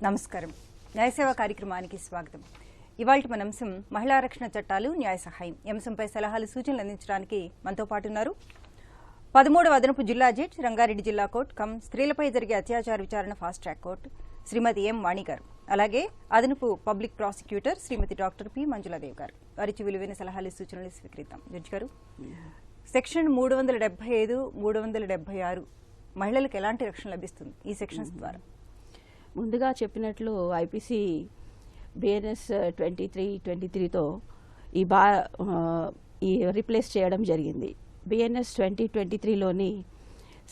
నమస్కారం. న్యాయసేవ కార్యక్రమానికి స్వాగతం. ఇవాల్టి మన అంశం మహిళా రక్షణ చట్టాలు న్యాయ సహాయం. ఈ అంశంపై సలహాలు సూచనలు అందించడానికి మనతో పాటు ఉన్నారు 13వ అదనపు జిల్లా జడ్జి రంగారెడ్డి జిల్లా కోర్టు కమ్ స్త్రీలపై జరిగే అత్యాచార విచారణ ఫాస్ట్ ట్రాక్ కోర్టు శ్రీమతి ఎం వాణి గారు, అలాగే అదనపు పబ్లిక్ ప్రాసిక్యూటర్ శ్రీమతి డాక్టర్ పి మంజులాదేవి గారు. వారిచి విలువైన సలహాలు సూచనలు స్వీకరిద్దాం. జడ్జి గారు, సెక్షన్ 375, 376 మహిళలకు ఎలాంటి రక్షణ లభిస్తుంది ఈ సెక్షన్స్ ద్వారా? ముందుగా చెప్పినట్లు ఐపీసీ బిఎన్ఎస్ 2323తో ఈ రీప్లేస్ చేయడం జరిగింది. బిఎన్ఎస్ 2023లోని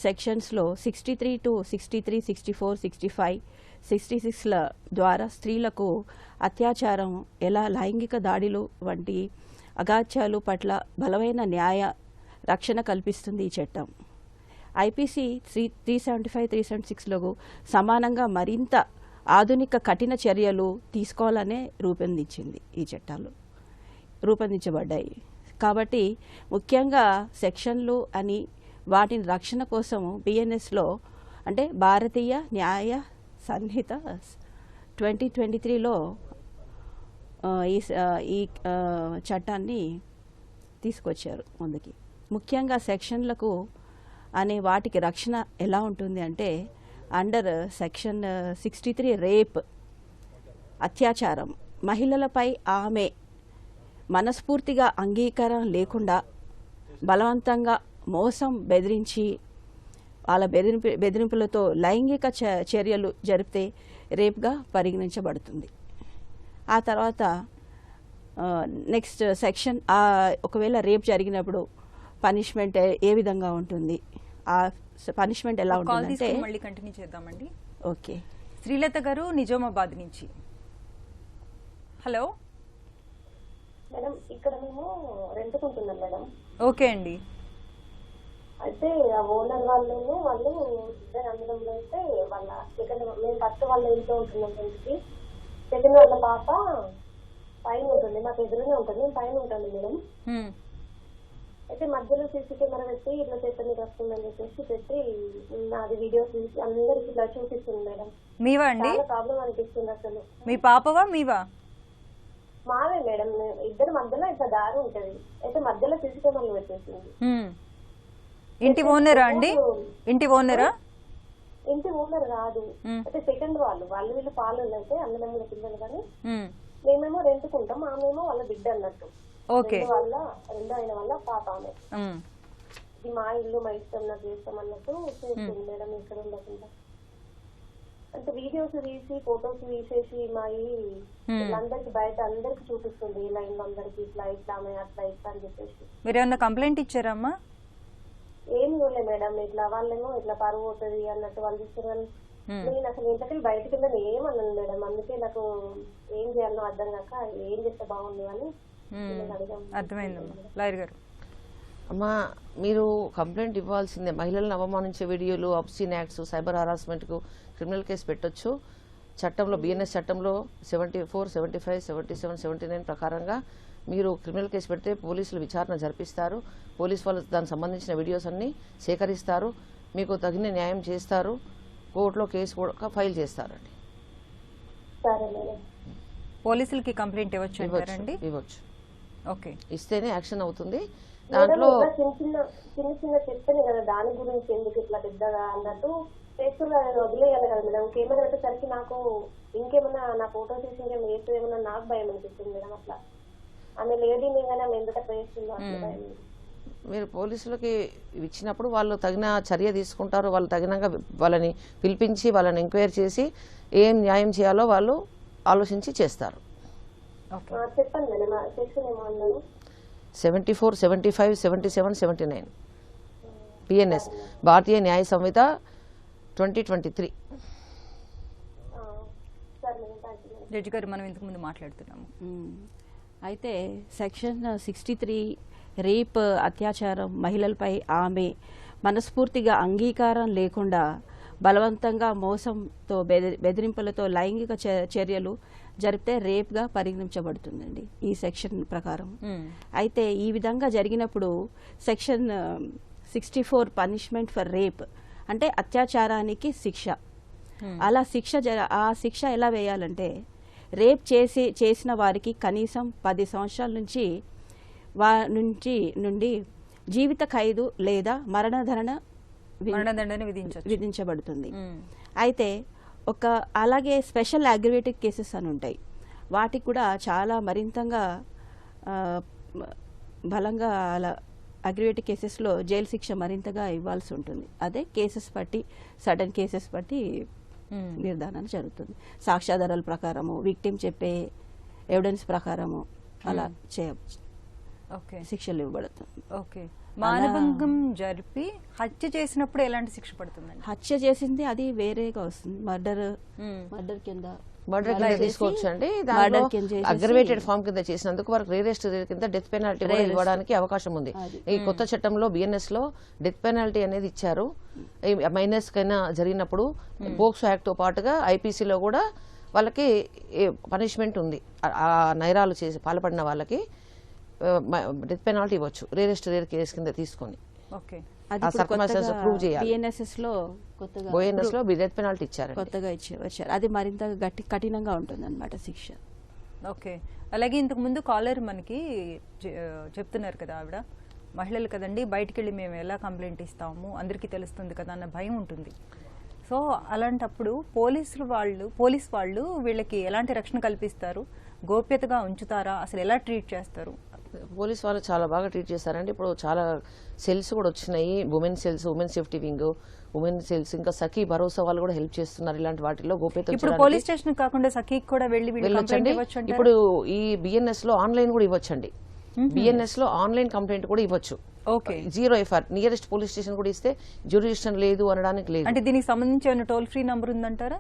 సెక్షన్స్లో 63 to 63, 64, 65, 66ల ద్వారా స్త్రీలకు అత్యాచారం, ఎలా లైంగిక దాడులు వంటి అగాత్యాలు పట్ల బలమైన న్యాయ రక్షణ కల్పిస్తుంది ఈ చట్టం. ఐపీసీ 375, 376లో సమానంగా మరింత ఆధునిక కఠిన చర్యలు తీసుకోవాలనే రూపొందించింది. ఈ చట్టాలు రూపొందించబడ్డాయి కాబట్టి ముఖ్యంగా సెక్షన్లు అని వాటిని రక్షణ కోసం బిఎన్ఎస్లో అంటే భారతీయ న్యాయ సంహిత 2023లో ఈ చట్టాన్ని తీసుకొచ్చారు ముందుకి. ముఖ్యంగా సెక్షన్లకు అనే వాటికి రక్షణ ఎలా ఉంటుంది అంటే అండర్ సెక్షన్ 63 రేప్, అత్యాచారం, మహిళలపై ఆమె మనస్ఫూర్తిగా అంగీకారం లేకుండా బలవంతంగా మోసం, బెదిరించి వాళ్ళ బెదిరింపులతో లైంగిక చర్యలు జరిపితే రేప్గా పరిగణించబడుతుంది. ఆ తర్వాత నెక్స్ట్ సెక్షన్ ఒకవేళ రేప్ జరిగినప్పుడు పనిష్మెంట్ ఏ విధంగా ఉంటుంది, ఆ పనిష్మెంట్ ఎలా ఉంటుందంటే మళ్ళీ కంటిన్యూ చేద్దామండి. ఓకే. శ్రీలత గారు నిజామాబాద్ నుంచి. హలో మేడం, ఇక్కడ మేము రెంట్కుంటున్నాం మేడం. ఓకే అండి. అయితే ఆ ఓనర్ వాళ్ళు ఇద్దరు అందులో అయితే వాళ్ళ సెకండ్, మేము ఫస్ట్ వాళ్ళ ఇంట్లో ఉంటున్నాం రెంట్కి. సెకండ్ వాళ్ళ పాప పైన ఉంటుంది, మాకు ఎదురునే ఉంటుంది, మేము పైన ఉంటుంది మేడం. అయితే మధ్యలో సీసీ కెమెరా పెట్టి ఇట్లా చేత మీరు వస్తుందని చెప్పేసి పెట్టి నాది వీడియోస్ తీసి అందరికి ఇట్లా చూపిస్తుంది మేడం. మీవా అండి? చాలా ప్రాబ్లం అనిపిస్తుంది అసలు. మీ పాపవా మీవా? మావే మేడం. ఇద్దరు మధ్యలో ఇట్లా దారి ఉంటది, అయితే మధ్యలో సీసీ కెమెరాలు పెట్టేసింది. ఇంటి ఓనరా అండి? ఇంటి ఓనరా? ఇంటి ఓనర్ కాదు, అయితే సెకండ్ వాళ్ళు వీళ్ళు పాలు అయితే అన్నదమ్ముల పిల్లలు, కానీ మేమేమో రెంట్కుంటాం, ఆమెమో వాళ్ళ బిడ్డ అన్నట్టు. రెండో అయిన వాళ్ళ పాప ఆమె. ఇది మా ఇల్లు, మా ఇష్టం, నాకు చేస్తాం అన్నట్టు చేస్తుంది మేడం. ఇక్కడ ఉండకుండా అంటే వీడియోస్ తీసి ఫొటోస్ తీసేసి మా అందరికి బయట అందరికి చూపిస్తుంది, ఇలా ఇల్లు అందరికి ఇట్లా ఇట్లా ఆమె అట్లా ఇట్లా అని చెప్పేసి. మీరు ఏమన్నా కంప్లైంట్ ఇచ్చారమ్మా? ఏం చూడలే మేడం. ఇట్లా వాళ్ళేమో ఇట్లా పరువు అవుతుంది అన్నట్టు వాళ్ళు చూస్తారు, కానీ నేను అసలు ఇంతకీ బయటకు వెళ్ళని ఏమన్నాను మేడం. అందుకే నాకు ఏం చేయాలో అర్థం కాక ఏం చేస్తే బాగుంది అని అర్థమైందమ్మా. లాయర్ గారు, అమ్మా మీరు కంప్లైంట్ ఇవ్వాల్సిందే. మహిళలను అవమానించే వీడియోలు, అబ్సీన్ యాక్ట్స్, సైబర్ హరాస్మెంట్కు క్రిమినల్ కేసు పెట్టొచ్చు. చట్టంలో బిఎన్ఎస్ చట్టంలో 74, 75, 77, 79 ప్రకారంగా మీరు క్రిమినల్ కేసు పెడితే పోలీసులు విచారణ జరిపిస్తారు. పోలీసు వాళ్ళు దానికి సంబంధించిన వీడియోస్ అన్ని సేకరిస్తారు, మీకు తగిన న్యాయం చేస్తారు, కోర్టులో కేసు కూడా ఫైల్ చేస్తారండి. పోలీసులకి కంప్లైంట్ ఇవ్వచ్చు అంటారండి? ఇవ్వచ్చు. ఓకే, ఇస్తేనే యాక్షన్ అవుతుంది. దాంట్లో చిన్న చిన్న చెప్తాను కదా, దాని గురించి ఎందుకు ఇట్లా పెద్దగా అన్నట్టు చేస్తున్నా వదిలేయాలి కదా మేడం. కెమెరా పెట్టేసరికి నాకు ఇంకేమన్నా నా ఫోటో తీసి ఇంకేమన్నా ఏమన్నా నాకు భయం అనిపిస్తుంది మేడం. అట్లా ఆమె లేడీని కానీ ఆమె ఎందుకు అట్లా చేస్తుందో అట్లా భయం. మీరు పోలీసులకి ఇచ్చినప్పుడు వాళ్ళు తగిన చర్య తీసుకుంటారు. వాళ్ళు తగినంగా వాళ్ళని పిలిపించి వాళ్ళని ఎంక్వైరీ చేసి ఏం న్యాయం చేయాలో వాళ్ళు ఆలోచించి చేస్తారు. చెప్పండి మేడం, సెక్షన్ ఏమో అన్నారు. 74, 75, 77, 79 బిఎన్ఎస్ భారతీయ న్యాయ సంహిత 2023. జడ్జి గారు, మనం ఇంతకు ముందు మాట్లాడుతున్నాము. అయితే సెక్షన్ 63 రేప్, అత్యాచారం, మహిళలపై ఆమె మనస్ఫూర్తిగా అంగీకారం లేకుండా బలవంతంగా మోసంతో బెదిరింపులతో లైంగిక చర్యలు జరిపితే రేప్గా పరిగణించబడుతుందండి ఈ సెక్షన్ ప్రకారం. అయితే ఈ విధంగా జరిగినప్పుడు సెక్షన్ 64 పనిష్మెంట్ ఫర్ రేప్ అంటే అత్యాచారానికి శిక్ష. అలా ఆ శిక్ష ఎలా వేయాలంటే రేప్ చేసిన వారికి కనీసం 10 సంవత్సరాల నుండి జీవిత ఖైదు లేదా మరణదండన విధించబడుతుంది. అయితే అలాగే స్పెషల్ అగ్రివేటెడ్ కేసెస్ అని ఉంటాయి. వాటికి కూడా చాలా మరింతగా బలంగా అలా అగ్రివేటెడ్ కేసెస్లో జైలు శిక్ష మరింతగా ఇవ్వాల్సి ఉంటుంది. అదే కేసెస్ బట్టి సడన్ కేసెస్ బట్టి నిర్ధారణ జరుగుతుంది. సాక్ష్యాధారాల ప్రకారము, విక్టిమ్ చెప్పే ఎవిడెన్స్ ప్రకారము అలా చేయవచ్చు, శిక్షలు ఇవ్వబడుతుంది. ఓకే. మానభంగం జరిపి హత్య చేసినప్పుడు ఎలాంటి శిక్ష పడుతుంది? హత్య చేసింది అది వేరేగా వస్తుంది. మర్డర్ కింద తీసుకోవచ్చు అండి. దాంట్లో అగ్రవేటెడ్ ఫామ్ కింద చేసినందుకు వారికి రేరెస్ట్ కింద డెత్ పెనాల్టీ కూడా ఇవ్వడానికి అవకాశం ఉంది. ఈ కొత్త చట్టంలో బిఎన్ఎస్ లో డెత్ పెనాల్టీ అనేది ఇచ్చారు. మైనర్స్ కైనా జరిగినప్పుడు పోక్సో యాక్ట్ తో పాటుగా ఐపీసీలో కూడా వాళ్ళకి పనిష్మెంట్ ఉంది. ఆ నేరాలు చేసి పాల్పడిన వాళ్ళకి డెత్ పెనాల్టీ ఇవ్వచ్చు రేరెస్ట్ రేర్ కేసు కింద తీసుకొని. బిఎన్ఎస్ఎస్ లో డెత్ పెనాల్టీ ఇచ్చారు, కొత్తగా వచ్చారు. అది మరింత కఠినంగా ఉంటుంది అన్నమాట శిక్ష. ఓకే. అలాగే ఇంతకు ముందు కాలర్ మనకి చెప్తున్నారు కదా, ఆవిడ మహిళలు కదండి, బయటికి వెళ్ళి మేము ఎలా కంప్లైంట్ ఇస్తాము, అందరికీ తెలుస్తుంది కదా అన్న భయం ఉంటుంది. సో అలాంటప్పుడు పోలీస్ వాళ్ళు వీళ్ళకి ఎలాంటి రక్షణ కల్పిస్తారు? గోప్యతగా ఉంచుతారా? అసలు ఎలా ట్రీట్ చేస్తారు? పోలీస్ వాళ్ళు చాలా బాగా ట్రీట్ చేస్తారండి. ఇప్పుడు చాలా సెల్స్ కూడా వచ్చినాయి, women cells, women safety wing, women cells, ఇంకా సఖీ భరోసా వాళ్ళు కూడా హెల్ప్ చేస్తున్నారు ఇలాంటి వాటిలో గోప్యత. ఇప్పుడు పోలీస్ స్టేషన్ కాకుండా సఖీకి కూడా వెళ్ళొచ్చండి. ఇప్పుడు ఈ బిఎన్ఎస్ లో ఆన్లైన్ కూడా ఇవ్వచ్చండి. బిఎన్ఎస్ లో ఆన్లైన్ కంప్లైంట్ కూడా ఇవ్వచ్చు. Okay. 0 FR nearest police station కూడా ఇస్తే జ్యూరిడిక్షన్ లేదు అనడానికి లేదు. అంటే దీనికి సంబంధించి ఏమైనా టోల్ ఫ్రీ నంబర్ ఉందంటారా?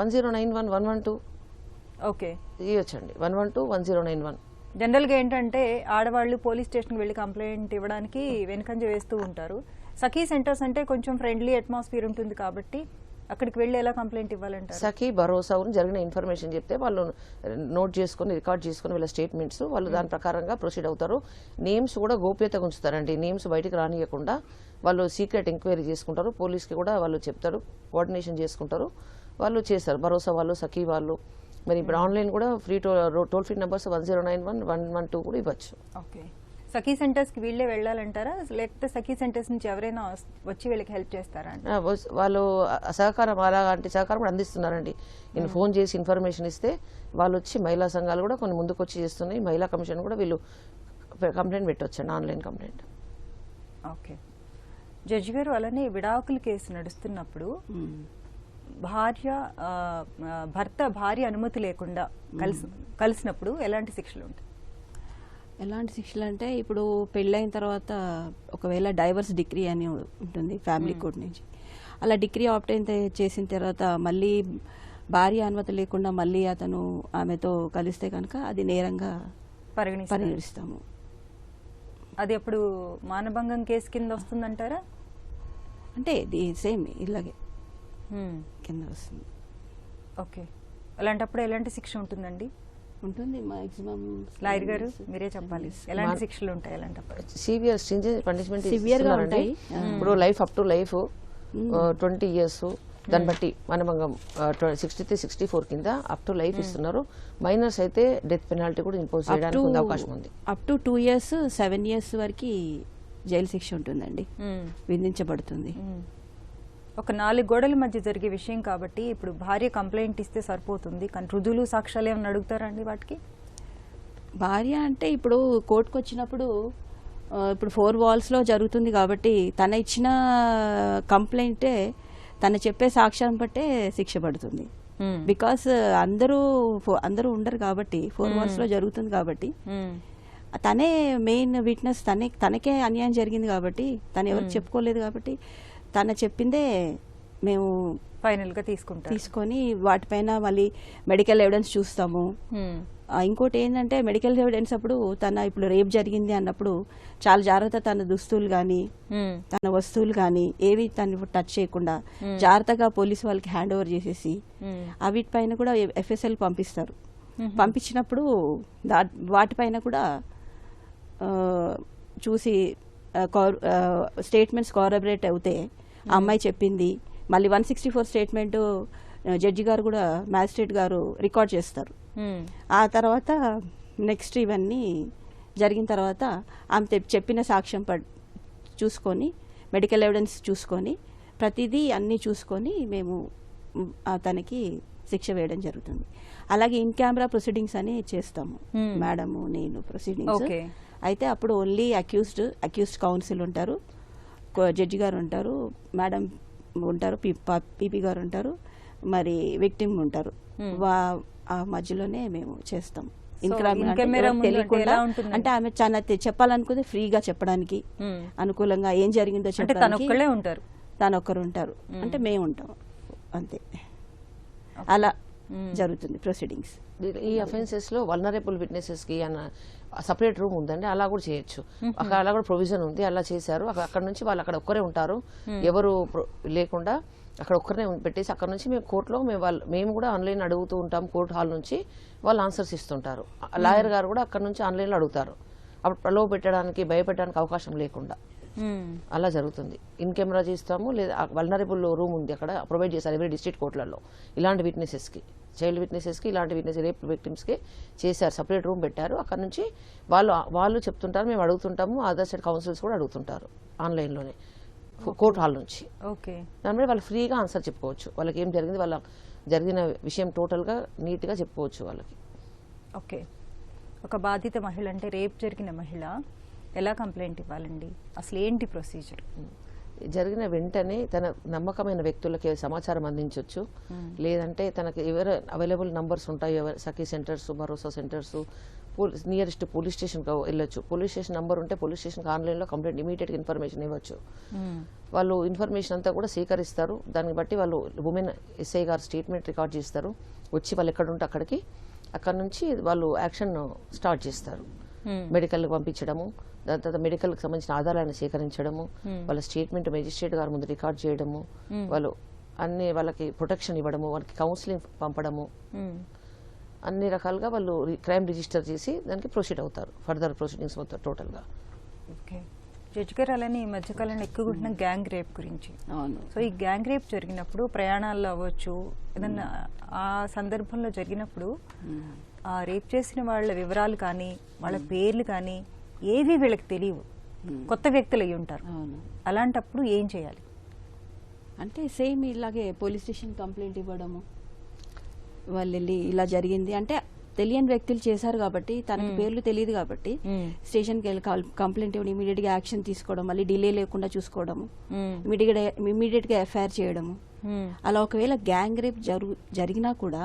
1091 112. ఓకే, ఇవ్వచ్చండి. 112 1091. జనరల్ గా ఏంటంటే ఆడవాళ్ళు పోలీస్ స్టేషన్ వెళ్ళి కంప్లైంట్ ఇవ్వడానికి వెనుకంజ వేస్తూ ఉంటారు. సఖీ సెంటర్స్ అంటే కొంచెం ఫ్రెండ్లీ అట్మాస్ఫియర్ ఉంటుంది కాబట్టి అక్కడికి వెళ్ళి ఎలా కంప్లైంట్ ఇవ్వాలంటారు? సఖీ భరోసా జరిగిన ఇన్ఫర్మేషన్ చెప్తే వాళ్ళు నోట్ చేసుకుని రికార్డ్ చేసుకుని వీళ్ళ స్టేట్మెంట్స్ వాళ్ళు దాని ప్రకారంగా ప్రొసీడ్ అవుతారు. నేమ్స్ కూడా గోప్యతగా ఉంచుతారండి. నేమ్స్ బయటకు రానియకుండా వాళ్ళు సీక్రెట్ ఎంక్వైరీ చేసుకుంటారు. పోలీస్కి కూడా వాళ్ళు చెప్తారు, కోఆర్డినేషన్ చేసుకుంటారు, వాళ్ళు చేస్తారు. భరోసా వాళ్ళు, సఖీ వాళ్ళు. మరి ఇప్పుడు ఆన్లైన్ కూడా ఫ్రీ టోల్ ఫ్రీ నెంబర్స్ 1091 112 కూడా ఇవ్వచ్చు. ఓకే. సఖీ సెంటర్స్ కి వీళ్ళే వెళ్ళాలంటారా, లేకపోతే సఖీ సెంటర్స్ నుంచి ఎవరైనా వచ్చి వీళ్ళకి హెల్ప్ చేస్తారా? వాళ్ళు సహకారం అలాంటి సహకారం కూడా అందిస్తున్నారండి. నేను ఫోన్ చేసి ఇన్ఫర్మేషన్ ఇస్తే వాళ్ళు వచ్చి, మహిళా సంఘాలు కూడా కొన్ని ముందుకు వచ్చి చేస్తున్నాయి. మహిళా కమిషన్ కూడా వీళ్ళు కంప్లైంట్ పెట్టవచ్చండి, ఆన్లైన్ కంప్లైంట్. ఓకే. జడ్జి గారు, అలానే విడాకుల కేసు నడుస్తున్నప్పుడు భర్త భార్య అనుమతి లేకుండా కలిసినప్పుడు ఎలాంటి శిక్షలు ఉంటాయి? ఎలాంటి శిక్షలు అంటే, ఇప్పుడు పెళ్ళైన తర్వాత ఒకవేళ డైవర్స్ డిగ్రీ అని ఉంటుంది ఫ్యామిలీ కోర్ట్ నుంచి. అలా డిగ్రీ ఆబ్టైన్ చేసిన తర్వాత మళ్ళీ భార్య అనుమతి లేకుండా మళ్ళీ అతను ఆమెతో కలిస్తే కనుక అది నేరంగా పరిగణిస్తాము. అది ఎప్పుడు మానభంగం కేసు కింద వస్తుందంటారా? అంటే ఇది సేమ్ ఇలాగే కింద వస్తుంది. ఓకే. అలాంటప్పుడు ఎలాంటి శిక్ష ఉంటుందండి? ఉంటుంది మాక్సిమం. లాయర్ గారు మీరే చెప్పాలి, ఎలాంటి శిక్షలు ఉంటాయి అలాంటప్పుడు? సివియర్ పనిష్మెంట్ సివియర్ గా ఉంటాయి. ఇప్పుడు life up to life 20 years, దాన్ని బట్టి మానభంగం 63, 64 కింద అప్ టు లైఫ్ ఇస్తున్నారు. మైనర్స్ అయితే డెత్ పెనాల్టీ కూడా ఇంపోజ్ చేయడానికి అవకాశం ఉంది. అప్ టు 2 years 7 years వరకు జైలు శిక్ష ఉంటుందండి, విధించబడుతుంది. ఒక 4 గోడల మధ్య జరిగే విషయం కాబట్టి ఇప్పుడు భార్య కంప్లైంట్ ఇస్తే సరిపోతుంది, కానీ రుజువులు సాక్ష్యాలు ఏమైనా అడుగుతారండి వాటికి? భార్య అంటే ఇప్పుడు కోర్టుకు వచ్చినప్పుడు ఇప్పుడు 4 walls లో జరుగుతుంది కాబట్టి తన ఇచ్చిన కంప్లైంటే తను చెప్పే సాక్ష్యం బట్టే శిక్ష పడుతుంది. బికాస్ అందరూ ఉండరు కాబట్టి 4 walls లో జరుగుతుంది కాబట్టి తనే మెయిన్ విట్నెస్, తనకే అన్యాయం జరిగింది కాబట్టి తను ఎవరికి చెప్పుకోలేదు కాబట్టి తన చెప్పిందే మేము ఫైనల్ గా తీసుకొని వాటిపైన మళ్ళీ మెడికల్ ఎవిడెన్స్ చూస్తాము. ఇంకోటి ఏంటంటే మెడికల్ ఎవిడెన్స్ అప్పుడు ఇప్పుడు రేప్ జరిగింది అన్నప్పుడు చాలా జాగ్రత్త, తన దుస్తులు గాని తన వస్తువులు గాని ఏవి తను టచ్ చేయకుండా జాగ్రత్తగా పోలీసు వాళ్ళకి హ్యాండ్ ఓవర్ చేసేసి వీటిపైన కూడా FSL పంపిస్తారు. పంపించినప్పుడు వాటిపైన కూడా చూసి స్టేట్మెంట్స్ కోరబరేట్ అవుతే అమ్మాయి చెప్పింది మళ్ళీ 164 స్టేట్మెంట్ జడ్జి గారు కూడా మ్యాజిస్ట్రేట్ గారు రికార్డ్ చేస్తారు. ఆ తర్వాత నెక్స్ట్ ఇవన్నీ జరిగిన తర్వాత ఆమె చెప్పిన సాక్ష్యం చూసుకొని మెడికల్ ఎవిడెన్స్ చూసుకొని ప్రతిదీ అన్నీ చూసుకొని మేము తనకి శిక్ష వేయడం జరుగుతుంది. అలాగే ఇన్ కెమెరా ప్రొసీడింగ్స్ అని చేస్తాము మేడము నేను ప్రొసీడింగ్స్. అయితే అప్పుడు ఓన్లీ అక్యూజ్డ్ కౌన్సిల్ ఉంటారు, జడ్జి గారు ఉంటారు, మేడం ఉంటారు, పీపీ గారు ఉంటారు, మరి విక్టిమ్ ఉంటారు. ఆ మధ్యలోనే మేము చేస్తాం. తెలియకుండా అంటే ఆమె చాలా చెప్పాలనుకుంటే ఫ్రీగా చెప్పడానికి అనుకూలంగా ఏం జరిగిందో చెప్పడానికి ఉంటారు, తను ఒక్కరు ఉంటారు, అంటే మేము ఉంటాం అంతే. అలా జరుగుతుంది ప్రొసీడింగ్స్. ఈ అఫెన్సెస్ లో వల్నరబుల్ విట్నెసెస్ కి సపరేట్ రూమ్ ఉందండి, అలా కూడా చేయొచ్చు. అక్కడ అలా కూడా ప్రొవిజన్ ఉంది, అలా చేశారు. అక్కడ నుంచి వాళ్ళు అక్కడ ఒక్కరే ఉంటారు, ఎవరు లేకుండా అక్కడ ఒక్కరినే పెట్టేసి అక్కడ నుంచి మేము కోర్టులో మేము కూడా ఆన్లైన్ అడుగుతూ ఉంటాం. కోర్టు హాల్ నుంచి వాళ్ళు ఆన్సర్స్ ఇస్తుంటారు. లాయర్ గారు కూడా అక్కడ నుంచి ఆన్లైన్లో అడుగుతారు. అప్పుడు ప్రలోభ పెట్టడానికి భయపెట్టడానికి అవకాశం లేకుండా అలా జరుగుతుంది. ఇన్ కెమెరా చేస్తాము, లేదా వల్నరబుల్ రూమ్ ఉంది అక్కడ ప్రొవైడ్ చేస్తారు ఎవరి డిస్ట్రిక్ట్ కోర్టులలో. ఇలాంటి విట్నెసెస్కి, చైల్డ్ విట్నెసెస్కి, ఇలాంటి విట్నెస్ రేప్ విక్టిమ్స్కి చేశారు, సపరేట్ రూమ్ పెట్టారు. అక్కడ నుంచి వాళ్ళు చెప్తుంటారు, మేము అడుగుతుంటాము, అదర్ సైడ్ కౌన్సిల్స్ కూడా అడుగుతుంటారు ఆన్లైన్లోనే కోర్టు హాల్ నుంచి. దాని మీద వాళ్ళు ఫ్రీగా ఆన్సర్ చెప్పుకోవచ్చు, వాళ్ళకి ఏం జరిగింది, వాళ్ళ జరిగిన విషయం టోటల్గా నీట్గా చెప్పుకోవచ్చు వాళ్ళకి. ఓకే, ఒక బాధిత మహిళ అంటే రేప్ జరిగిన మహిళ ఎలా కంప్లైంట్ ఇవ్వాలండి, అసలు ఏంటి ప్రొసీజర్? జరిగిన వెంటనే తన నమ్మకమైన వ్యక్తులకి సమాచారం అందించవచ్చు, లేదంటే తనకి ఎవరు అవైలబుల్ నంబర్స్ ఉంటాయి, సఖీ సెంటర్స్, భరోసా సెంటర్స్, నియరెస్ట్ పోలీస్ స్టేషన్కి వెళ్ళొచ్చు. పోలీస్ స్టేషన్ నంబర్ ఉంటే పోలీస్ స్టేషన్కి ఆన్లైన్లో కంప్లైంట్ ఇమీడియట్గా ఇన్ఫర్మేషన్ ఇవ్వచ్చు. వాళ్ళు ఇన్ఫర్మేషన్ అంతా కూడా సేకరిస్తారు. దాన్ని బట్టి వాళ్ళు ఉమెన్ ఎస్ఐ గారు స్టేట్మెంట్ రికార్డ్ చేస్తారు. వచ్చి వాళ్ళు ఎక్కడ ఉంటే అక్కడ నుంచి వాళ్ళు యాక్షన్ స్టార్ట్ చేస్తారు. మెడికల్కి పంపించడము, దాని తర్వాత మెడికల్కి సంబంధించిన ఆధారాలను సేకరించడము, వాళ్ళ స్టేట్మెంట్ మెజిస్ట్రేట్ గారి ముందు రికార్డ్ చేయడము, వాళ్ళకి ప్రొటెక్షన్ ఇవ్వడము, వాళ్ళకి కౌన్సిలింగ్ పంపడము, అన్ని రకాలుగా వాళ్ళు క్రైమ్ రిజిస్టర్ చేసి దానికి ప్రొసీడ్ అవుతారు. ఫర్దర్ ప్రొసీడింగ్స్ మొత్తం టోటల్గా. ఓకే, జడ్జి గారు అలానే ఈ మధ్యకాలంలో ఎక్కువ గ్యాంగ్ రేప్ గురించి. సో ఈ గ్యాంగ్ రేప్ జరిగినప్పుడు ప్రయాణాల్లో అవ్వచ్చు, ఏదన్నా ఆ సందర్భంలో జరిగినప్పుడు ఆ రేప్ చేసిన వాళ్ళ వివరాలు కానీ వాళ్ళ పేర్లు కానీ ఏవి వీళ్ళకి తెలియవు, కొత్త వ్యక్తులు అయి ఉంటారు. అలాంటప్పుడు ఏం చేయాలి? అంటే సేమ్ ఇలాగే పోలీస్ స్టేషన్ కంప్లైంట్ ఇవ్వడము, వాళ్ళు వెళ్ళి ఇలా జరిగింది అంటే తెలియని వ్యక్తులు చేశారు కాబట్టి తనకి పేర్లు తెలియదు కాబట్టి స్టేషన్కి వెళ్ళి కంప్లైంట్ ఇవ్వడం, ఇమీడియట్ గా యాక్షన్ తీసుకోవడం, మళ్ళీ డిలే లేకుండా చూసుకోవడము, ఇమీడియట్ గా ఎఫ్ఐఆర్ చేయడము. అలా ఒకవేళ గ్యాంగ్ రేప్ జరిగినా కూడా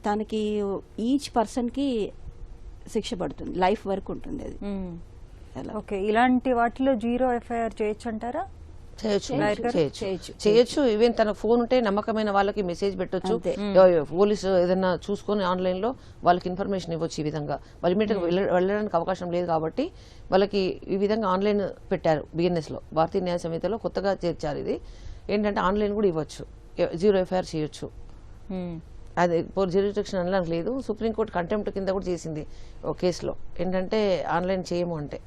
తనకి ఈచ్ పర్సన్ కి శిక్ష పడుతుంది, లైఫ్ వరకు ఉంటుంది అది. ఓకే, ఇలాంటి వాటిలో 0 ఎఫ్ఐఆర్ చేయొచ్చు అంటారా? చేయొచ్చు. ఈవెన్ తన ఫోన్ ఉంటే నమ్మకమైన వాళ్ళకి మెసేజ్ పెట్టొచ్చు, పోలీసు ఏదైనా చూసుకొని ఆన్లైన్ లో వాళ్ళకి ఇన్ఫర్మేషన్ ఇవ్వచ్చు. ఈ విధంగా వాళ్ళు ఇమీడియట్ వెళ్ళడానికి అవకాశం లేదు కాబట్టి వాళ్ళకి ఈ విధంగా ఆన్లైన్ పెట్టారు. బిఎన్ఎస్ లో, భారతీయ న్యాయ సమితిలో కొత్తగా చేర్చారు. ఇది ఏంటంటే ఆన్లైన్ కూడా ఇవ్వచ్చు, 0 ఎఫ్ఐఆర్ చేయొచ్చు. అది జ్యూరిడిక్షన్ అనడానికి లేదు. సుప్రీంకోర్టు కంటెంప్ట్ కింద కూడా చేసింది ఒక కేసులో, ఏంటంటే ఆన్లైన్ చేయము అంటే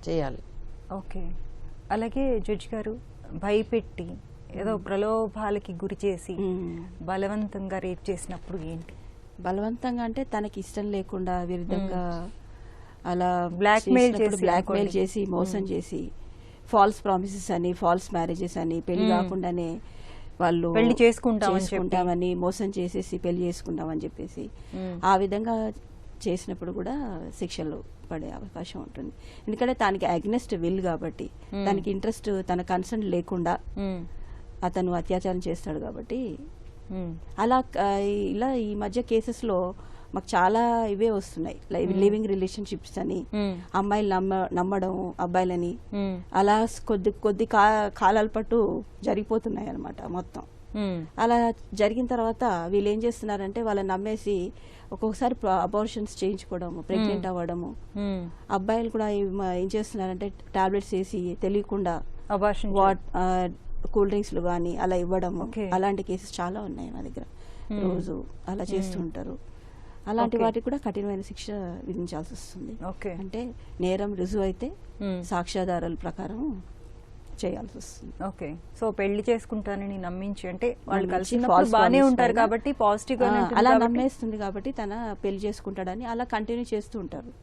చేయాలి. ఓకే, అలాగే జడ్జి గారు భయపెట్టి ఏదో ప్రలోభాలకి గురి చేసి బలవంతంగా రేప్ చేసినప్పుడు ఏంటి? బలవంతంగా అంటే తనకి ఇష్టం లేకుండా విరుద్ధంగా అలా బ్లాక్మెయిల్ చేసి మోసం చేసి ఫాల్స్ ప్రామిసెస్ అని, ఫాల్స్ మ్యారేజెస్ అని, పెళ్లి కాకుండానే వాళ్ళు పెళ్లి చేసుకుంటామని మోసం చేసేసి పెళ్లి చేసుకుంటామని చెప్పేసి ఆ విధంగా చేసినప్పుడు కూడా శిక్షలు పడే అవకాశం ఉంటుంది. ఎందుకంటే తనకి అగ్నెస్ట్ విల్ కాబట్టి, తనకి ఇంట్రెస్ట్, తన కన్సర్న్ లేకుండా అతను అత్యాచారం చేస్తాడు కాబట్టి అలా ఇలా ఈ మధ్య కేసెస్ లో మాకు చాలా ఇవే వస్తున్నాయి. లివింగ్ రిలేషన్షిప్స్ అని, అమ్మాయిలు నమ్మడం అబ్బాయిలని, అలా కొద్ది కాలాల పాటు జరిగిపోతున్నాయి అనమాట మొత్తం. అలా జరిగిన తర్వాత వీళ్ళు ఏం చేస్తున్నారంటే వాళ్ళని నమ్మేసి ఒక్కొక్కసారి అబార్షన్స్ చేయించుకోవడము, ప్రెగ్నెంట్ అవ్వడము. అబ్బాయిలు కూడా ఏం చేస్తున్నారంటే టాబ్లెట్స్ వేసి తెలియకుండా కూల్ డ్రింక్స్ కానీ అలా ఇవ్వడము. అలాంటి కేసెస్ చాలా ఉన్నాయి మా దగ్గర. రోజు అలా చేస్తూ ఉంటారు. అలాంటి వాటికి కూడా కఠినమైన శిక్ష విధించాల్సి వస్తుంది. అంటే నేరం రుజువు అయితే సాక్ష్యాధారాల ప్రకారం చేయాల్సి వస్తుంది. ఓకే, సో పెళ్లి చేసుకుంటానని నమ్మించి, అంటే వాళ్ళు నమ్మించి కలిసినప్పుడు false బానే promise ఉంటారు పైన, కాబట్టి పాజిటివ్ గా అలా నమ్మేస్తుంది కాబట్టి తన పెళ్లి చేసుకుంటాడని అలా కంటిన్యూ చేస్తూ ఉంటారు.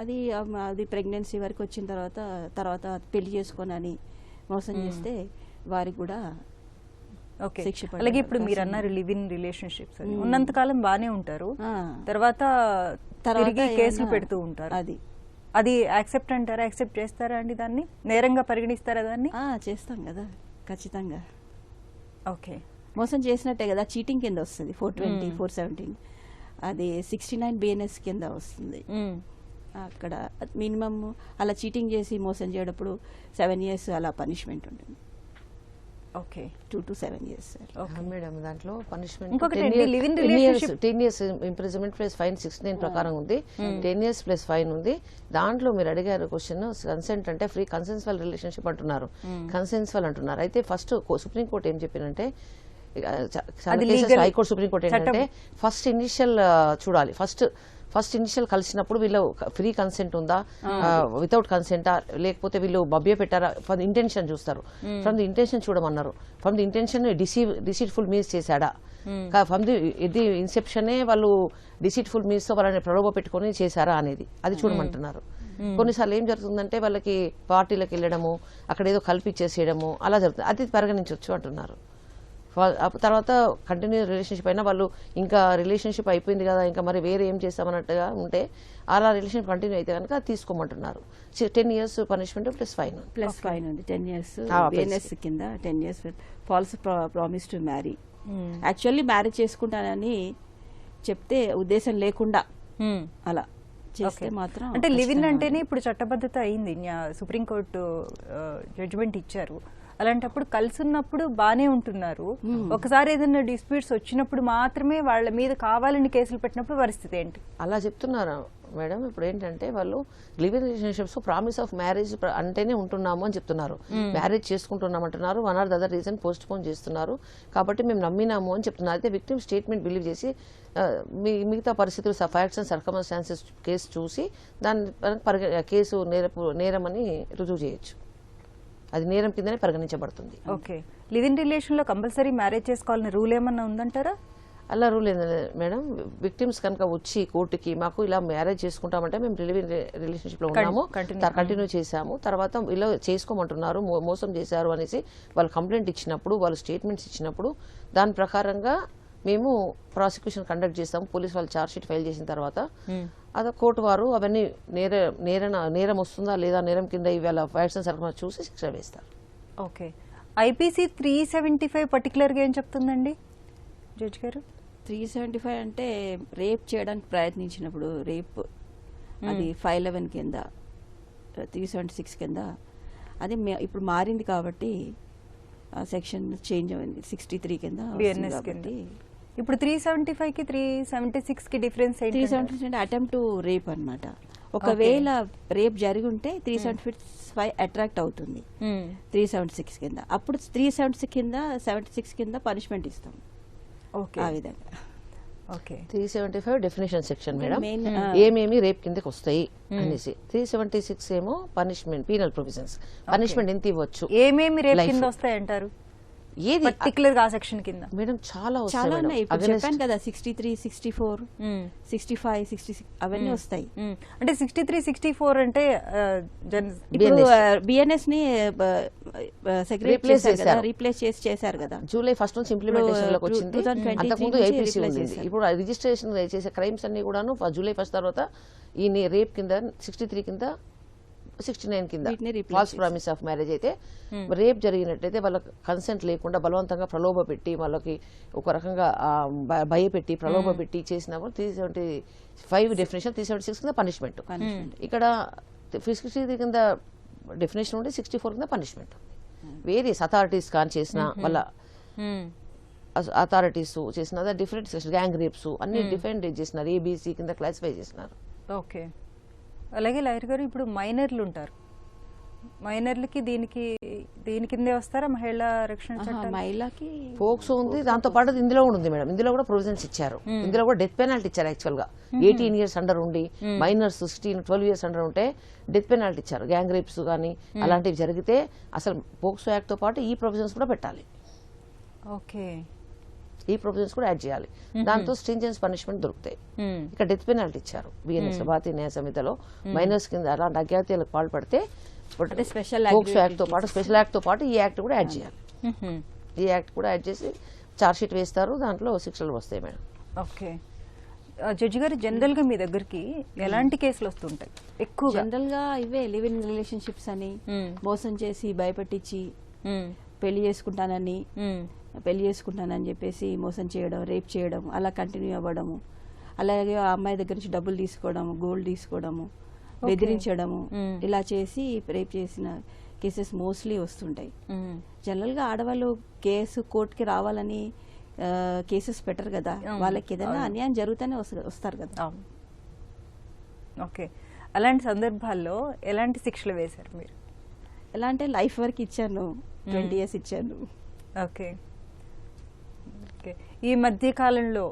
అది ప్రెగ్నెన్సీ వరకు వచ్చిన తర్వాత పెళ్లి చేసుకోనని మోసం చేస్తే వారికి కూడా ఓకే. శిక్ష పడే అలాగే ఇప్పుడు మీరు అవకాశం అన్నారు లివ్ ఇన్ రిలేషన్షిప్స్ అని, ఉన్నంత కాలం బానే ఉంటారు, తర్వాత తర్వాత తిరిగి కేసులు ఏమైనా పెడుతూ ఉంటారు. అది యాక్సెప్ట్ అంటారా? యాక్సెప్ట్ చేస్తారా అండి? దాన్ని నేరంగా పరిగణిస్తారా దాన్ని? చేస్తాం కదా ఖచ్చితంగా. ఓకే, మోసం చేసినట్టే కదా, చీటింగ్ కింద వస్తుంది 420, 417. అది 69 BNS కింద వస్తుంది. అక్కడ మినిమం అలా చీటింగ్ చేసి మోసం చేయడప్పుడు 7 years అలా పనిష్మెంట్ ఉంటుంది. Okay, 2 to 7 years. మేడం దాంట్లో పనిష్మెంట్ ఇంకొకటి అండి, live in relationship 10 years imprisonment plus fine 69 ప్రకారం ఉంది. 10 years ప్లస్ ఫైన్ ఉంది. దాంట్లో మీరు అడిగారు క్వశ్చన్, కన్సెంట్ అంటే ఫ్రీ కన్సెన్సువల్ రిలేషన్షిప్ అంటున్నారు, కన్సెన్సువల్ అంటున్నారు. అయితే ఫస్ట్ సుప్రీంకోర్టు ఏం చెప్పిందంటే, హైకోర్టు సుప్రీంకోర్టు ఏంటంటే ఫస్ట్ ఇనిషియల్ చూడాలి. ఫస్ట్ ఇనిషియల్ కలిసినప్పుడు వీళ్ళు ఫ్రీ కన్సెంట్ ఉందా, వితౌట్ కన్సెంటా, లేకపోతే వీళ్ళు మభ్య పెట్టారా, ఫ్రమ్ ది ఇంటెన్షన్ చూస్తారు. ఫ్రమ్ ది ఇంటెన్షన్ చూడమన్నారు. From the intention deceitful means చేశాడా, ఫ్రమ్ ది ఇన్సెప్షనే వాళ్ళు డిసీట్ఫుల్ మీన్స్ తో వాళ్ళని ప్రలోభ పెట్టుకుని చేశారా అనేది అది చూడమంటున్నారు. కొన్నిసార్లు ఏం జరుగుతుందంటే వాళ్ళకి పార్టీలకు వెళ్ళడము, అక్కడ ఏదో కల్పించేసేయడము అలా జరుగుతుంది, అది పరిగణించవచ్చు అంటున్నారు. తర్వాత కంటిన్యూ రిలేషన్షిప్ అయినా వాళ్ళు ఇంకా రిలేషన్షిప్ అయిపోయింది కదా, ఇంకా మరి వేరే ఏం చేస్తామన్నట్టుగా ఉంటే అలా రిలేషన్షిప్ కంటిన్యూ అయితే కనుక తీసుకోమంటున్నారు. 10 years పనిష్మెంట్ ప్లస్ ఫైన్ ఉంది. 10 years BNS కింద 10 years falls promise to marry. Actually marriage చేసుకుంటానని చెప్తే ఉద్దేశం లేకుండా అలా చేస్తే మాత్రం, అంటే లివ్ ఇన్ అంటేనే ఇప్పుడు చట్టబద్ధత అయింది, సుప్రీంకోర్టు జడ్జిమెంట్ ఇచ్చారు. అలాంటప్పుడు కలిసి ఉన్నప్పుడు బానే ఉంటున్నారు, ఒకసారి ఏదైనా డిస్ప్యూట్స్ వచ్చినప్పుడు మాత్రమే వాళ్ళ మీద కావాలని కేసులు పెట్టినప్పుడు పరిస్థితి ఏంటి? అలా చెప్తున్నారు మేడం. ఇప్పుడు ఏంటంటే వాళ్ళు live in relationships promise of marriage అంటేనే ఉంటున్నాము అని చెప్తున్నారు. మ్యారేజ్ చేసుకుంటున్నాం అంటున్నారు, one or the other reason post phone చేస్తున్నారు కాబట్టి మేము నమ్మినాము అని చెప్తున్నారు. అయితే విక్టిమ్ స్టేట్మెంట్ బిలీవ్ చేసి మిగతా పరిస్థితులు ఫ్యాక్ట్స్ అండ్ సర్కమ్స్టాన్సెస్ కేసు చూసి దాని కేసు నేరమని రుజువు చేయొచ్చు. అది నేరం కిందనే పరిగణించబడుతుంది. ఓకే, లివ్ ఇన్ రిలేషన్ లో కంపల్సరీ మ్యారేజ్ చేసుకోవాలని రూల్ ఏమన్నా ఉందంటారా? అలా రూల్ ఏంటంటే మేడం, విక్టిమ్స్ కనుక వచ్చి కోర్టుకి మాకు ఇలా మ్యారేజ్ చేసుకుంటామంటే మేము లివ్ ఇన్ రిలేషన్షిప్ లో ఉన్నాము, కంటిన్యూ చేశాము, తర్వాత ఇలా చేసుకోమంటున్నారు, మోసం చేశారు అనేసి వాళ్ళు కంప్లైంట్ ఇచ్చినప్పుడు, వాళ్ళు స్టేట్మెంట్స్ ఇచ్చినప్పుడు దాని ప్రకారంగా మేము ప్రాసిక్యూషన్ కండక్ట్ చేస్తాము. పోలీస్ వాళ్ళు ఛార్జ్ షీట్ ఫైల్ చేసిన తర్వాత అదే కోర్టు వారు అవన్నీ నేరం వస్తుందా లేదా, నేరం కింద ఇవాళ ఫ్యాక్ట్స్ అండ్ సర్కమ్స్టాన్సెస్ చూసి శిక్ష వేస్తారు. ఓకే, ఐపీసీ 375 పర్టికులర్ గా ఏం చెప్తుందండి జడ్జి గారు? 375 అంటే రేప్ చేయడానికి ప్రయత్నించినప్పుడు రేప్, అది 511 కింద, 376 కింద. అది ఇప్పుడు మారింది కాబట్టి సెక్షన్ చేంజ్ అయింది, 63 కింద కాబట్టి. ఇప్పుడు 375 కి 376 కి డిఫరెన్స్ ఏంటి? 376 అంటే అటెంప్ట్ టు రేప్ అన్నమాట. ఒకవేళ రేప్ జరిగి ఉంటే 375 అట్రాక్ట్ అవుతుంది 376 కింద. అప్పుడు 376 కింద పనిష్మెంట్ ఇస్తాం. ఆ విధంగా. ఓకే, 375 డెఫినేషన్ సెక్షన్ మేడం, ఏమేమి రేప్ కిందకి వస్తాయి అనేసి. 376 ఏమో పనిష్మెంట్, పీనల్ ప్రొవిజన్స్, పనిష్మెంట్ ఎంత ఇవ్వచ్చు, ఏమేమి రేప్ కింద వస్తాయి అంటారు? ఏది పర్టికులర్ గా సెక్షన్ కింద మేడం చాలా ఉన్నాయి. ఇప్పుడు చెప్పాను కదా, 63, 64, 65, 66 అవన్నీ వస్తాయి. అంటే 63, 64 అంటే బిఎన్ఎస్ ని రీప్లేస్ చేశారు కదా, జూలై 1 నుంచి ఇంప్లిమెంటేషన్ లోకి వచ్చింది. అంతకుముందు ఐపీసీ ఉంది. ఇప్పుడు రిజిస్ట్రేషన్ చేసే క్రైమ్స్ అన్ని కూడాను జూలై 1 తర్వాత ఈ రేప్ కింద 63 కింద 69 కింద ఫాల్స్ ప్రామిస్ ఆఫ్ మ్యారేజ్ అయితే, రేప్ జరిగినట్టయితే వాళ్ళకి కన్సెంట్ లేకుండా బలవంతంగా ప్రలోభ పెట్టి వాళ్ళకి ఒక రకంగా భయపెట్టి ప్రలోభ పెట్టి చేసినప్పుడు 375 డెఫినేషన్, 376 కింద పనిష్మెంట్. ఇక్కడ 63 కింద డెఫినేషన్ ఉంటే 64 కింద పనిష్మెంట్. వేరియస్ అథారిటీస్ కానీ చేసిన వాళ్ళ అథారిటీస్ చేసిన డిఫరెంట్ సెక్షన్, గ్యాంగ్ రేప్స్ అన్ని డిఫరెంట్ చేసినారు, ఏబీసీ కింద క్లాసిఫై చేసినారు. ఓకే, అలాగే లాయర్ గారు ఇప్పుడు మైనర్లు ఉంటారు, మైనర్లకి దీనికి దీని కిందే వస్తారా మహిళా రక్షణ చట్టాలు? మహిళకి పోక్సో ఉంది, దాంతో పాటు ఇందులో కూడా ఉంది మేడం. ఇందులో కూడా ప్రొవిజన్స్ ఇచ్చారు. ఇందులో కూడా డెత్ పెనాల్టీ ఇచ్చారు. యాక్చువల్ గా 18 years అండర్ ఉండి మైనర్స్ 12 years అండర్ ఉంటే డెత్ పెనాల్టీ ఇచ్చారు. గ్యాంగ్ రేప్స్ కానీ అలాంటివి జరిగితే అసలు పోక్సో యాక్ట్ తో పాటు ఈ ప్రొవిజన్స్ కూడా పెట్టాలి. ఓకే, ఈ ప్రొవిజన్స్ కూడా యాడ్ చేయాలి. దాంతో స్ట్రింజెన్స్ పనిష్మెంట్ దొరుకుతాయి. ఇక్కడ డెత్ పెనాల్టీ ఇచ్చారు. బిఎన్ఎస్ భారతీయ న్యాయ సమితిలో మైనర్స్ కింద అలాంటి అజ్ఞాత్యాలకు పాల్పడితే స్పెషల్ పోక్సో యాక్ట్ తో పాటు స్పెషల్ యాక్ట్ తో పాటు ఈ యాక్ట్ కూడా యాడ్ చేయాలి. ఈ యాక్ట్ కూడా యాడ్ చేసి చార్జ్ షీట్ వేస్తారు. దాంట్లో శిక్షలు వస్తాయి మేడం. ఓకే. జడ్జి గారు, జనరల్ గా మీ దగ్గరికి ఎలాంటి కేసులు వస్తుంటాయి ఎక్కువగా? జనరల్ గా ఇవే లివ్ ఇన్ రిలేషన్షిప్స్ అని, మోసం చేసి భయపెట్టించి పెళ్లి చేసుకుంటానని చెప్పేసి మోసం చేయడం, రేప్ చేయడం, అలా కంటిన్యూ అవ్వడము. అలాగే ఆ అమ్మాయి దగ్గర నుంచి డబ్బులు తీసుకోవడము, గోల్డ్ తీసుకోవడము, బెదిరించడము, ఇలా చేసి రేప్ చేసిన కేసెస్ మోస్ట్లీ వస్తుంటాయి. జనరల్ గా ఆడవాళ్ళు కోర్టుకి రావాలని కేసెస్ పెట్టరు కదా, వాళ్ళకి ఏదైనా అన్యాయం జరుగుతూనే వస్తారు కదా. ఓకే, అలాంటి సందర్భాల్లో ఎలాంటి శిక్షలు వేశారు మీరు? ఎలా అంటే లైఫ్ వరకు ఇచ్చాను, 20 years ఇచ్చాను. ఓకే. ఓకే, ఈ మధ్య కాలంలో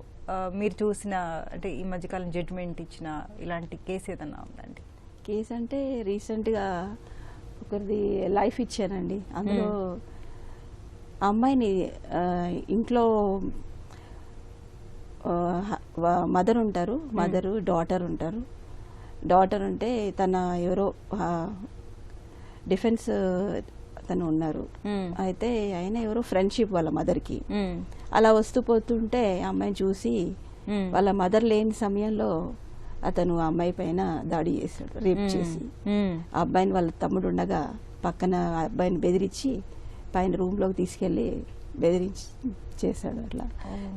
మీరు చూసిన, అంటే ఈ మధ్యకాలం జడ్జిమెంట్ ఇచ్చిన ఇలాంటి కేసు ఏదన్నా ఉందండి? కేసు అంటే రీసెంట్గా ఒకరిది లైఫ్ ఇచ్చానండి. అందులో అమ్మాయిని ఇంట్లో మదర్ ఉంటారు, డాటర్ ఉంటారు. డాటర్ ఉంటే తన ఎవరో డిఫెన్స్ తను ఉన్నారు. అయితే ఆయన ఎవరో ఫ్రెండ్షిప్ వాళ్ళ మదర్కి. అలా వస్తూ పోతుంటే అమ్మాయిని చూసి వాళ్ళ మదర్ లేని సమయంలో అతను ఆ అమ్మాయి పైన దాడి చేశాడు, రేప్ చేసి. ఆ అబ్బాయిని వాళ్ళ తమ్ముడు ఉండగా పక్కన ఆ అబ్బాయిని బెదిరించి పైన రూమ్లోకి తీసుకెళ్లి బెదిరించి చేశాడు. అట్లా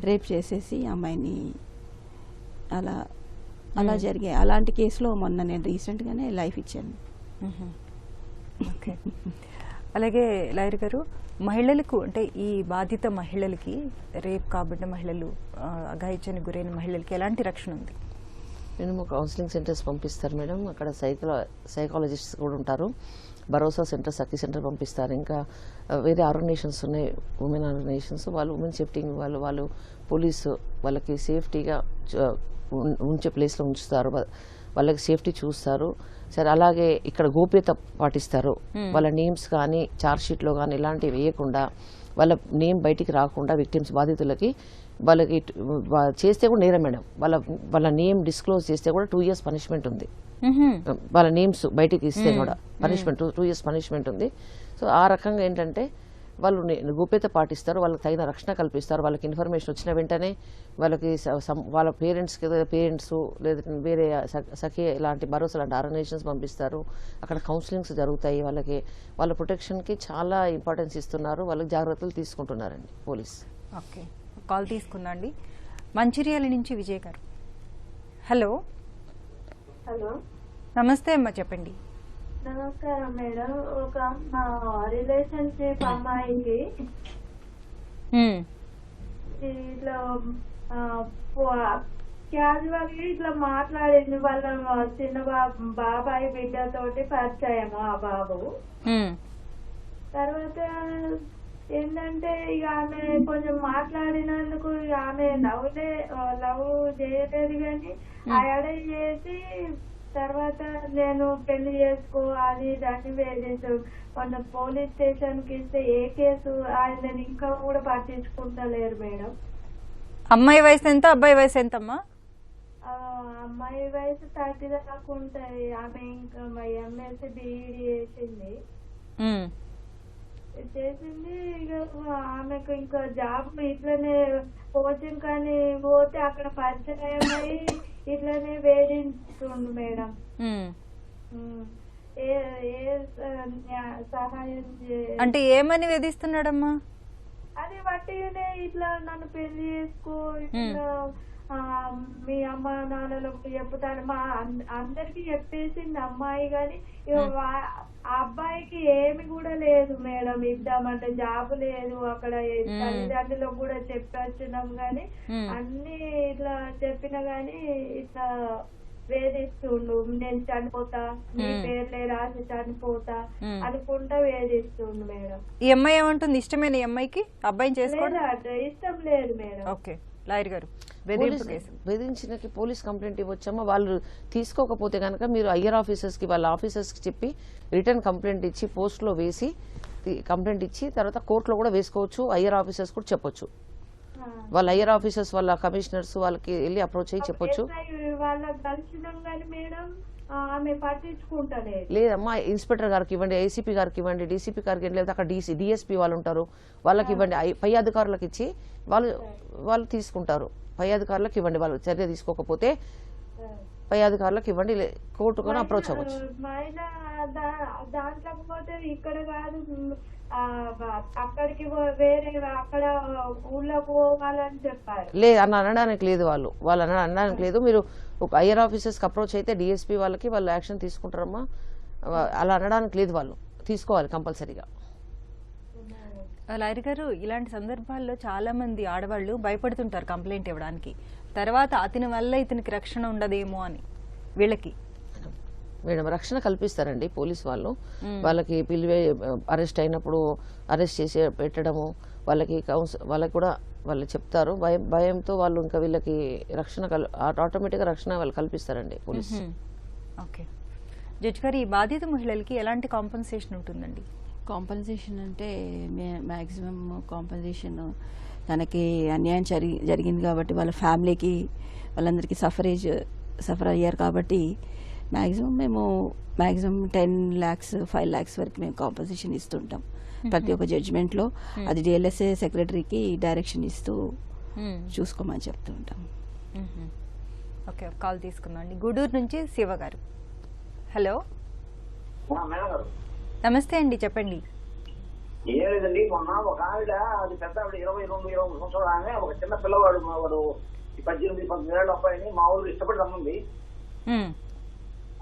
రేప్ చేసేసి అమ్మాయిని అలా జరిగాయి. అలాంటి కేసులో మొన్న నేను రీసెంట్గానే లైఫ్ ఇచ్చాను. ఓకే. అలాగే లాయర్ గారు, మహిళలకు, అంటే ఈ బాధిత మహిళలకి, రేప్ కాబడిన మహిళలు, అఘాయిత్యానికి గురైన మహిళలకి ఎలాంటి రక్షణ ఉంది? మేము కౌన్సిలింగ్ సెంటర్స్ పంపిస్తారు మేడం. అక్కడ సైకాలజిస్ట్స్ కూడా ఉంటారు. భరోసా సెంటర్, సఖీ సెంటర్ పంపిస్తారు. ఇంకా వేరే ఆర్గనైజేషన్స్ ఉన్నాయి, ఉమెన్ ఆర్గనైజేషన్స్. వాళ్ళు ఉమెన్ సేఫ్టీ వాళ్ళు పోలీసు వాళ్ళకి సేఫ్టీగా ఉంచే ప్లేస్లో ఉంచుతారు, వాళ్ళకి సేఫ్టీ చూస్తారు. సరే, అలాగే ఇక్కడ గోప్యత పాటిస్తారు. వాళ్ళ నేమ్స్ కానీ చార్జ్ షీట్లో కానీ ఇలాంటివి వేయకుండా, వాళ్ళ నేమ్ బయటికి రాకుండా విక్టిమ్స్ బాధితులకి వాళ్ళకి చేస్తే కూడా నేరం మేడం. వాళ్ళ నేమ్ డిస్క్లోజ్ చేస్తే కూడా 2 years పనిష్మెంట్ ఉంది. వాళ్ళ నేమ్స్ బయటికి ఇస్తే కూడా పనిష్మెంట్ 2 years పనిష్మెంట్ ఉంది. సో ఆ రకంగా ఏంటంటే వాళ్ళు గోప్యత పాటిస్తారు, వాళ్ళకి తగిన రక్షణ కల్పిస్తారు. వాళ్ళకి ఇన్ఫర్మేషన్ వచ్చిన వెంటనే వాళ్ళకి వాళ్ళ పేరెంట్స్ లేదా వేరే సఖీ ఇలాంటి భరోసా లాంటి ఆర్గనైజేషన్స్ పంపిస్తారు. అక్కడ కౌన్సిలింగ్స్ జరుగుతాయి. వాళ్ళ ప్రొటెక్షన్కి చాలా ఇంపార్టెన్స్ ఇస్తున్నారు. వాళ్ళకి జాగ్రత్తలు తీసుకుంటున్నారండి పోలీస్. ఓకే, కాల్ తీసుకుందా అండి? మంచిర్యాల నుంచి విజయ్ గారు. హలో. నమస్తే అమ్మా, చెప్పండి. నమస్కారం మేడం. ఒక మా రిలేషన్షిప్ అమ్మాయికి ఇట్లా క్యాజువల్ గా ఇట్లా మాట్లాడింది. వాళ్ళ చిన్న బాబాయ్ బిడ్డతోటి పరిచయము ఆ బాబు. తర్వాత ఏంటంటే ఇక ఆమె కొంచెం మాట్లాడినందుకు ఆమె లవ్ చేయలేదు, కానీ అడే చేసి తర్వాత నేను పెళ్లి చేసుకో అది దాన్ని వేసేసు. మొన్న పోలీస్ స్టేషన్ కి ఇస్తే ఏ కేసు ఆయన ఇంకా కూడా పట్టించుకుంటలేరు మేడం. అమ్మాయి వయసు ఎంత, అబ్బాయి వయసు ఎంతమ్మా? అమ్మాయి వయసు 30 దాకా ఉంటాయి. ఆమె ఇంకా ఎంఎస్సి బిఈడి చేసింది. ఇక ఆమెకు ఇంకా జాబ్ ఇట్లనే కోచింగ్ కానీ పోతే అక్కడ పరిచయం అయ్యి ఇట్లనే వేధించుండు మేడం. సహాయం అంటే ఏమని వేధిస్తున్నాడమ్మా? అది వట్టిగానే ఇట్లా నన్ను పెళ్లి చేసుకో, ఇట్లా మీ అమ్మ నాన్నలకు చెప్తాను, మా అందరికి చెప్పేసింది అమ్మాయి. గాని ఆ అబ్బాయికి ఏమి కూడా లేదు మేడం. ఇద్దామంటే జాబ్ లేదు అక్కడ. తల్లిదండ్రులకు కూడా చెప్పొచ్చున్నాం గాని అన్ని ఇట్లా చెప్పినా గాని ఇట్లా వేధిస్తుండు, నేను చనిపోతా, నీ పేర్లే రాసి చనిపోతా అనుకుంటా వేధిస్తుండు మేడం. ఈ అమ్మాయి ఏమంటుంది? ఇష్టమైన ఈ అమ్మాయికి అబ్బాయిని చేసుకోవడం ఇష్టం లేదు మేడం. ఓకే, లాయర్ గారు వేధించినకి పోలీస్ కంప్లైంట్ ఇవ్వచ్చమ్మా. వాళ్ళు తీసుకోకపోతే కనుక మీరు హయ్యర్ ఆఫీసర్స్ కి వాళ్ళ ఆఫీసర్స్ కి చెప్పి రిటర్న్ కంప్లైంట్ ఇచ్చి పోస్ట్ లో వేసి కంప్లైంట్ ఇచ్చి తర్వాత కోర్టులో కూడా వేసుకోవచ్చు. హయ్యర్ ఆఫీసర్స్ కూడా చెప్పొచ్చు. వాళ్ళ హయ్యర్ ఆఫీసర్స్ వాళ్ళ కమిషనర్స్ వాళ్ళకి వెళ్ళి అప్రోచ్ అయ్యి చెప్పొచ్చు. వాళ్ళకి దర్శనం కానీ మేడం ఆమె పట్టించుకుంటలేదు. లేదమ్మా, ఇన్స్పెక్టర్ గారికి ఇవ్వండి, ఏసీపీ గారికి ఇవ్వండి, డీసీపీ గారికి ఇవ్వండి, లేదా అక్కడ డిఎస్పీ వాళ్ళు ఉంటారు వాళ్ళకి ఇవ్వండి. పై అధికారులకు ఇచ్చి వాళ్ళు తీసుకుంటారు. పై అధికారులకు ఇవ్వండి. వాళ్ళు చర్య తీసుకోకపోతే పై అధికారులకు ఇవ్వండి, కోర్టుకు అప్రోచ్ అవ్వచ్చు. దాంట్లో పోతే ఇక్కడ కాదు, అక్కడికి వేరే అక్కడ ఊళ్ళోకి పోవాలని చెప్పారు. లేదు అన్న అనడానికి లేదు, వాళ్ళు అనడానికి లేదు. మీరు ఒక హయ్యర్ ఆఫీసర్స్ కి అప్రోచ్ అయితే డిఎస్పీ వాళ్ళకి వాళ్ళు యాక్షన్ తీసుకుంటారమ్మా. అలా అనడానికి లేదు, వాళ్ళు తీసుకోవాలి కంపల్సరీగా. లాయర్ గారు, ఇలాంటి సందర్భాల్లో చాలా మంది ఆడవాళ్ళు భయపడుతుంటారు కంప్లైంట్ ఇవ్వడానికి. తర్వాత అతని వల్ల ఇతనికి రక్షణ ఉండదేమో అని. వీళ్ళకి మేడం రక్షణ కల్పిస్తారండి పోలీస్ వాళ్ళు. వాళ్ళకి పిలివే అరెస్ట్ అయినప్పుడు అరెస్ట్ చేసి పెట్టడము, వాళ్ళకి వాళ్ళకి కూడా వాళ్ళు చెప్తారు. భయంతో వాళ్ళు ఇంకా వీళ్ళకి రక్షణ ఆటోమేటిక్గా రక్షణ వాళ్ళు కల్పిస్తారండి పోలీస్. ఓకే జడ్జి గారు, ఈ బాధిత మహిళలకి ఎలాంటి కాంపన్సేషన్ ఉంటుందండి? కాంపన్సేషన్ అంటే మ్యాక్సిమం కాంపన్సేషన్ తనకి అన్యాయం జరిగింది కాబట్టి వాళ్ళ ఫ్యామిలీకి వాళ్ళందరికీ సఫర్ అయ్యారు కాబట్టి మేము 10 lakhs 5 lakhs వరకు మేము కాంపన్సేషన్ ఇస్తుంటాం ప్రతి ఒక్క జడ్జిమెంట్లో. అది డిఎల్ఎస్ఏ సెక్రటరీకి డైరెక్షన్ ఇస్తూ చూసుకోమని చెప్తూ ఉంటాం. ఓకే, కాల్ తీసుకుందాం అండి. గూడూరు నుంచి శివ గారు. హలో, నమస్తే అండి, చెప్పండి. ఏం లేదండి, మొన్న ఒక ఆవిడ, అది పెద్ద ఆవిడ 22-23 సంవత్సరాలు ఆమె, ఒక చిన్న పిల్లవాడు వాడు 18-19 ఏళ్ళ అబ్బాయిని మా ఊరు ఇష్టపడి రమ్మంది.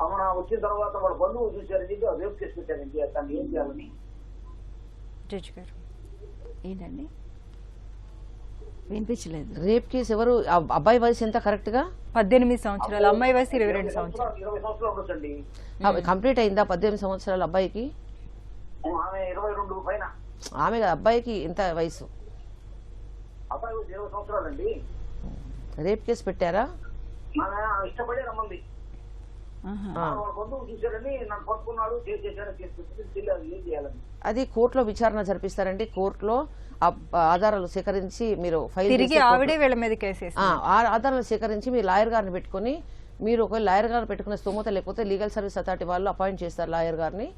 అమ్మ వచ్చిన తర్వాత వాళ్ళ బంధువు చూశారని చెప్పి రేపు కేసు పెట్టారండి. దాన్ని ఏం చేయాలని? జడ్జి గారు ఏంటండి వినిపించలేదు. రేప్ కేసు ఎవరు? అబ్బాయి వయసు ఎంత కరెక్ట్ గా? 18 సంవత్సరాలు, అమ్మాయి వయసు 22 సంవత్సరాలు. 20 సంవత్సరాలు ఉండొచ్చండి. కంప్లీట్ అయిందా 18 సంవత్సరాలు అబ్బాయికి? ఆమె 22 పైన. ఆమె అబ్బాయికి ఎంత వయసు? అబ్బాయి 20 సంవత్సరాలండి. రేప్ కేసు పెట్టారా? ఆమె ఇష్టపడి రమ్మంది. వాళ్ళ బంధువు చూశారని నన్ను పట్టుకున్నాడు, చేసేసాడు, కేసు పెట్టి ఏం చేయాలని. అది కోర్టులో విచారణ జరిపిస్తారండి. కోర్టులో ఆధారాలు సేకరించి మీరు తిరిగి ఆవిడే వీళ్ళ మీద కేసు ఆధారాలు సేకరించి మీరు లాయర్ గారిని పెట్టుకుని, మీరు ఒకవేళ లాయర్ గారిని పెట్టుకునే స్తోమత లేకపోతే లీగల్ సర్వీస్ అథారిటీ వాళ్ళు అపాయింట్ చేస్తారు లాయర్ గారిని.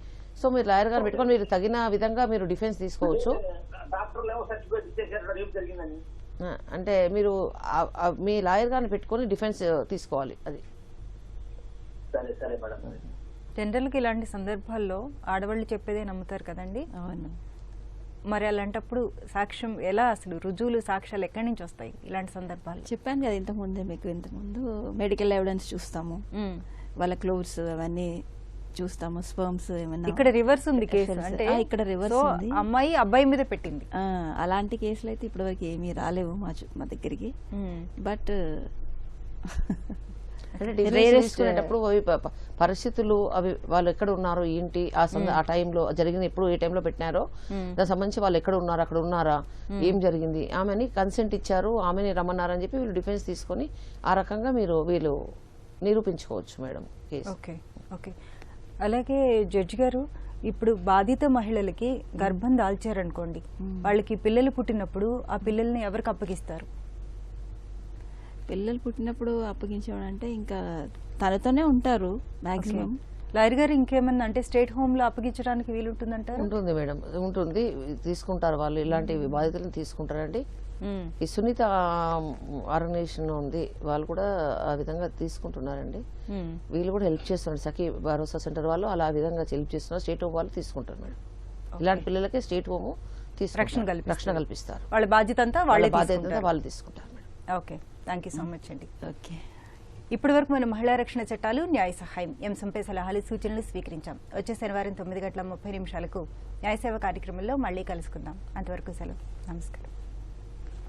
సో మీరు లాయర్ గారిని పెట్టుకుని మీరు తగిన విధంగా మీరు డిఫెన్స్ తీసుకోవచ్చు. అంటే మీరు మీ లాయర్ గారిని పెట్టుకుని డిఫెన్స్ తీసుకోవాలి. అది జనరల్ గా ఇలాంటి సందర్భాల్లో ఆడవాళ్ళు చెప్పేదే నమ్ముతారు కదండి. అవును. మరి అలాంటప్పుడు సాక్ష్యం ఎలా, అసలు రుజువులు సాక్ష్యాలు ఎక్కడి నుంచి వస్తాయి ఇలాంటి సందర్భాలు? చెప్పాను కదా ఇంతకుముందే మీకు, ఇంతకుముందు మెడికల్ ఎవిడెన్స్ చూస్తాము, వాళ్ళ క్లోత్స్ అవన్నీ చూస్తాము, స్పర్మ్స్ ఏమన్నా. ఇక్కడ రివర్స్ ఉంది కేసు, అంటే ఇక్కడ రివర్స్ ఉంది. అమ్మాయి అబ్బాయి మీద పెట్టింది. అలాంటి కేసులు అయితే ఇప్పటివరకు ఏమీ రాలేవు మా దగ్గరికి. బట్ తీసుకునేటప్పుడు పరిస్థితులు అవి వాళ్ళు ఎక్కడ ఉన్నారు ఏంటి ఆ టైంలో జరిగిన, ఎప్పుడు ఏ టైంలో పెట్టినారో దానికి సంబంధించి వాళ్ళు ఎక్కడ ఉన్నారు, అక్కడ ఉన్నారా, ఏం జరిగింది, ఆమెని కన్సెంట్ ఇచ్చారు, ఆమెని రమ్మన్నారని చెప్పి వీళ్ళు డిఫెన్స్ తీసుకొని ఆ రకంగా వీళ్ళు నిరూపించుకోవచ్చు మేడం కేసు. Okay okay. అలాగే జడ్జి గారు, ఇప్పుడు బాధిత మహిళలకి గర్భం దాల్చారనుకోండి, వాళ్ళకి పిల్లలు పుట్టినప్పుడు ఆ పిల్లల్ని ఎవరికి అప్పగిస్తారు? పిల్లలు పుట్టినప్పుడు అప్పగించడం అంటే ఇంకా తనతోనే ఉంటారు మాక్సిమం. లాయర్ గారు, ఇంకేమన్నా అంటే స్టేట్ హోమ్ లో అప్పగించడానికి వీలుంటుందంటారు? ఉంటుంది మేడం, ఉంటుంది, తీసుకుంటారు వాళ్ళు. ఇలాంటి బాధితులను తీసుకుంటారండి. ఈ సునీత ఆర్గనైజేషన్ ఉంది, వాళ్ళు కూడా ఆ విధంగా తీసుకుంటున్నారండి. వీళ్ళు కూడా హెల్ప్ చేస్తున్నారు, సఖీ భరోసా సెంటర్ వాళ్ళు అలా ఆ విధంగా హెల్ప్ చేస్తున్నారు. స్టేట్ హోమ్ వాళ్ళు తీసుకుంటారు మేడం. ఇలాంటి పిల్లలకే స్టేట్ హోమ్ రక్షణ కల్పిస్తారు. వాళ్ళ బాధ్యత అంతా వాళ్ళు తీసుకుంటారు madam. Okay, thank you so much అండి. ఓకే, ఇప్పటి వరకు మనం మహిళా రక్షణ చట్టాలు, న్యాయ సహాయం అంశంపై సలహాలు, సూచనలు స్వీకరించాం. వచ్చే శనివారం 9:30 న్యాయ సేవ కార్యక్రమంలో మళ్ళీ కలుసుకుందాం. అంతవరకు సెలవు, నమస్కారం.